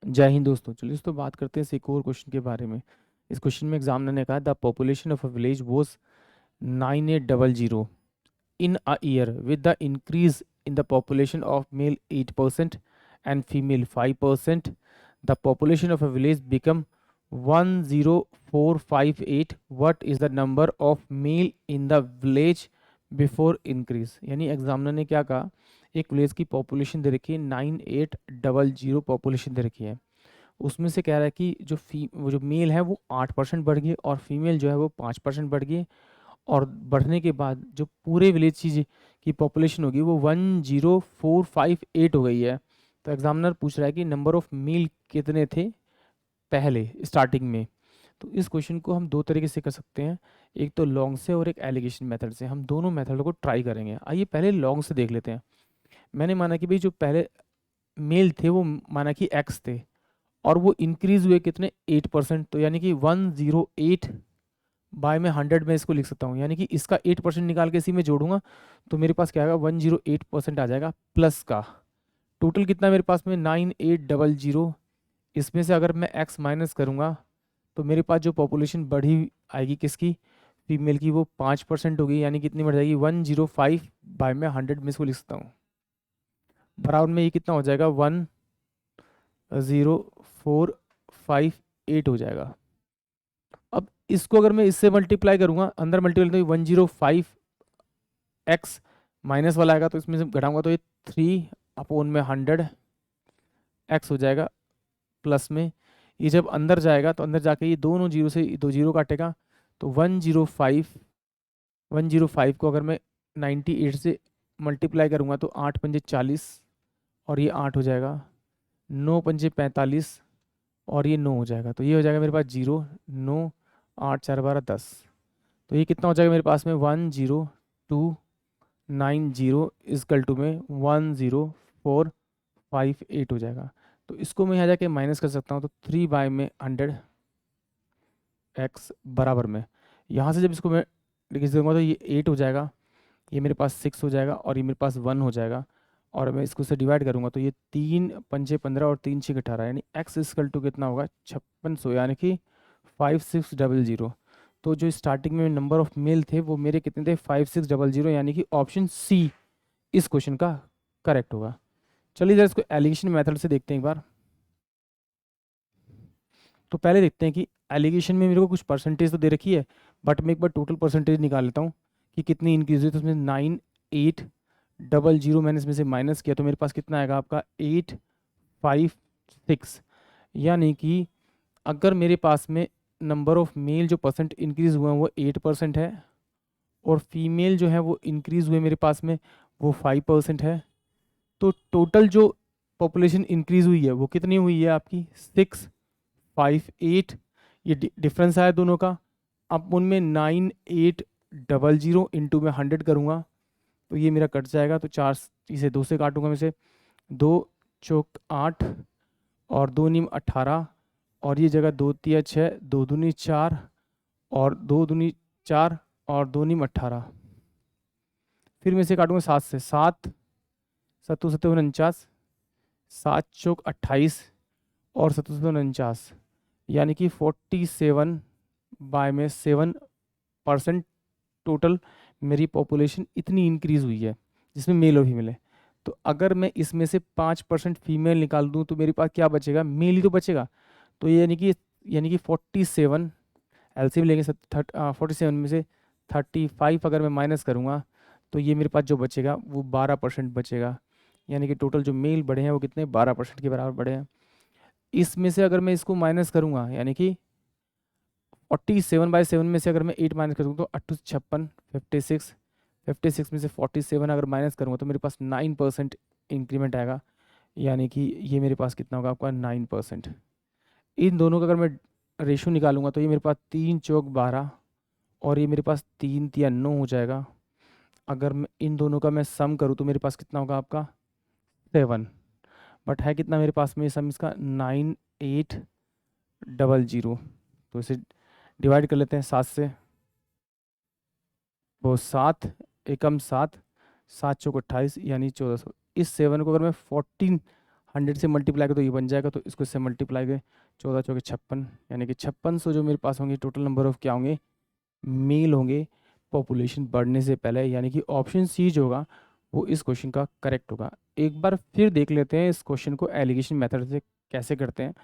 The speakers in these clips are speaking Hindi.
जय हिंद दोस्तों। चलिए दोस्तों बात करते हैं इस एक और क्वेश्चन के बारे में। इस क्वेश्चन में एग्जामिनर ने कहा the population of a village was 9800 in a year with the increase in the population of male 8% and female 5%. The population of a village become 10458. What is the number of male in the village before increase? यानी एग्जामिनर ने क्या कहा, एक विलेज की पॉपुलेशन दे रखी है 9800 पॉपुलेशन दे रखी है, उसमें से कह रहा है कि वो जो मेल है वो 8% बढ़ गई और फीमेल जो है वो 5% बढ़ गई। और बढ़ने के बाद जो पूरे विलेज की पॉपुलेशन होगी वो 10458 हो गई है। तो एग्जामिनर पूछ रहा है कि नंबर ऑफ मेल कितने थे पहले स्टार्टिंग में। तो इस क्वेश्चन को हम दो तरीके से कर सकते हैं, एक तो लॉन्ग से और एक एलिगेशन मेथड से। हम दोनों मेथड को ट्राई करेंगे। आइए पहले लॉन्ग से देख लेते हैं। मैंने माना कि भाई जो पहले मेल थे वो माना कि एक्स थे और वो इंक्रीज हुए कितने 8%, तो यानी कि 108 बाय में 100 में इसको लिख सकता हूँ, यानी कि इसका 8% निकाल के इसी में जोड़ूंगा तो मेरे पास क्या आएगा 108% आ जाएगा प्लस का। टोटल कितना मेरे पास में 9800। इसमें से अगर मैं एक्स माइनस करूँगा तो मेरे पास जो पॉपुलेशन बढ़ी आएगी किसकी, फीमेल की, वो 5% होगी, यानी कितनी बढ़ जाएगी 105 बाय में 100 में इसको लिख सकता हूँ। बराबर में ये कितना हो जाएगा 10458 हो जाएगा। अब इसको अगर मैं इससे मल्टीप्लाई करूंगा, अंदर मल्टीप्लाई तो 105x माइनस वाला आएगा तो इसमें से घटाऊंगा तो ये 3/100 x हो जाएगा प्लस में। ये जब अंदर जाएगा तो अंदर जाके ये दोनों जीरो से दो जीरो काटेगा तो 105 को अगर मैं 98 से मल्टीप्लाई करूंगा तो 8 पंजे 40 और ये 8 हो जाएगा, 9 पंजे 45 और ये 9 हो जाएगा। तो ये हो जाएगा मेरे पास 0 9 8 4 12 10। तो ये कितना हो जाएगा मेरे पास में 10290 इजकल टू में 10458 हो जाएगा। तो इसको मैं यहाँ जाके माइनस कर सकता हूँ तो 3 बाय में 100 एक्स बराबर में, यहाँ से जब इसको मैं लिख दूंगा तो ये 8 हो जाएगा, ये मेरे पास 6 हो जाएगा और ये मेरे पास 1 हो जाएगा। और मैं इसको से डिवाइड करूंगा तो ये 3 पंजे 15 और 3 6 18, यानी एक्स इजकल टू कितना होगा 5600, यानी कि 5600। तो जो स्टार्टिंग में नंबर ऑफ मेल थे वो मेरे कितने थे 5600, यानी कि ऑप्शन सी इस क्वेश्चन का करेक्ट होगा। चलिए जरा इसको एलिगेशन मेथड से देखते हैं एक बार। तो पहले देखते हैं कि एलिगेशन में मेरे को कुछ परसेंटेज तो दे रखी है, बट मैं एक बार टोटल परसेंटेज निकाल लेता हूँ कि कितनी इंक्रीज हुई। तो उसमें 9800 मैंने इसमें से माइनस किया तो मेरे पास कितना आएगा आपका 856, यानी कि अगर मेरे पास में नंबर ऑफ मेल जो परसेंट इंक्रीज हुआ है वो 8% है और फीमेल जो है वो इंक्रीज हुए मेरे पास में वो 5% है, तो टोटल जो पॉपुलेशन इंक्रीज हुई है वो कितनी हुई है आपकी 658। ये डिफरेंस आया दोनों का। अब उनमें 9800 इंटू में 100 करूँगा तो ये मेरा कट जाएगा, तो 4 इसे 2 से काटूंगा मैं से, 2 चौक 8 और 2 नीम 18 और ये जगह 2 तिया 6 2 दूनी 4 और 2 दूनी 4 और 2 नीम 18। फिर मैं इसे काटूंगा 7 से, 7 सत्तू सत्तू 49, 7 चौक 28 और सत्तू सत्तू 49, यानी कि 47 बाय में 7% टोटल मेरी पॉपुलेशन इतनी इंक्रीज हुई है जिसमें मेल और फीमेल है। तो अगर मैं इसमें से 5% फीमेल निकाल दूं तो मेरे पास क्या बचेगा, मेल ही तो बचेगा। तो ये यानी कि 47 एलसीएम लेंगे 47 में से 35 अगर मैं माइनस करूँगा तो ये मेरे पास जो बचेगा वो 12% बचेगा, यानी कि टोटल जो मेल बढ़े हैं वो कितने 12% के बराबर बढ़े हैं। इसमें से अगर मैं इसको माइनस करूँगा यानी कि 47/7 में से अगर मैं 8 माइनस करूँ तो 8 56 56 में से 47 अगर माइनस करूँगा तो मेरे पास 9% इंक्रीमेंट आएगा, यानी कि ये मेरे पास कितना होगा आपका 9%। इन दोनों का अगर मैं रेशो निकालूंगा तो ये मेरे पास 3 चौक 12 और ये मेरे पास 3 तिया 9 हो जाएगा। अगर मैं इन दोनों का मैं सम करूँ तो मेरे पास कितना होगा आपका 7, बट है कितना मेरे पास में सम इसका 9800। तो इसे डिवाइड कर लेते हैं 7 से, वो 7 एकम 7 7 चौक 28 यानी 1400। इस 7 को अगर मैं 100 से मल्टीप्लाई करो तो ये बन जाएगा, तो इसको इससे मल्टीप्लाई करें, 14 चौके 56, यानी कि 5600 जो मेरे पास होंगे टोटल नंबर ऑफ क्या होंगे, मेल होंगे पॉपुलेशन बढ़ने से पहले, यानी कि ऑप्शन सी जो होगा वो इस क्वेश्चन का करेक्ट होगा। एक बार फिर देख लेते हैं इस क्वेश्चन को एलिगेशन मेथड से कैसे करते हैं।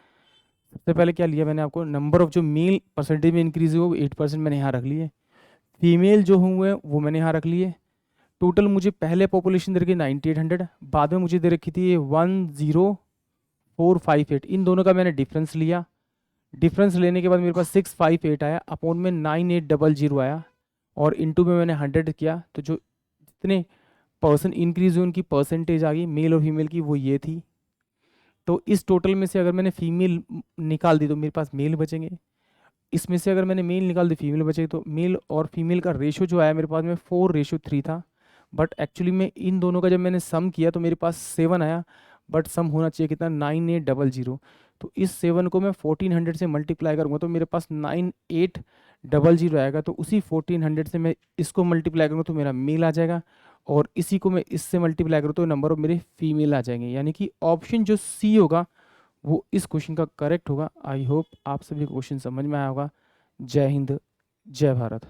सबसे पहले क्या लिया मैंने, आपको नंबर ऑफ जो मेल परसेंटेज में इंक्रीज हुआ वो 8% मैंने यहाँ रख लिए, फीमेल जो हुए वो मैंने यहाँ रख लिए। टोटल मुझे पहले पॉपुलेशन दे रखी 9800, बाद में मुझे दे रखी थी 10458, इन दोनों का मैंने डिफरेंस लिया। डिफरेंस लेने के बाद मेरे पास 658 आया, अपॉन में 9800 आया, और इनटू में मैंने 100 किया, तो जो जितने पर्सन इंक्रीज हुए उनकी परसेंटेज आ गई मेल और फीमेल की, वो ये थी। तो इस टोटल में से अगर मैंने फीमेल निकाल दी तो मेरे पास मेल बचेंगे, इसमें से अगर मैंने मेल निकाल दी फीमेल बचेगी, तो मेल और फीमेल का रेशो जो आया मेरे पास में 4:3 था, बट एक्चुअली में इन दोनों का जब मैंने सम किया तो मेरे पास 7 आया, बट सम होना चाहिए कितना, 9800। तो इस 7 को मैं 1400 से मल्टीप्लाई करूँगा तो मेरे पास 9800 आएगा, तो उसी 1400 से मैं इसको मल्टीप्लाई करूँगा तो मेरा मेल आ जाएगा, और इसी को मैं इससे मल्टीप्लाई करूँ तो नंबर ऑफ मेरे फीमेल आ जाएंगे, यानी कि ऑप्शन जो सी होगा वो इस क्वेश्चन का करेक्ट होगा। आई होप आप सभी को क्वेश्चन समझ में आया होगा। जय हिंद, जय भारत।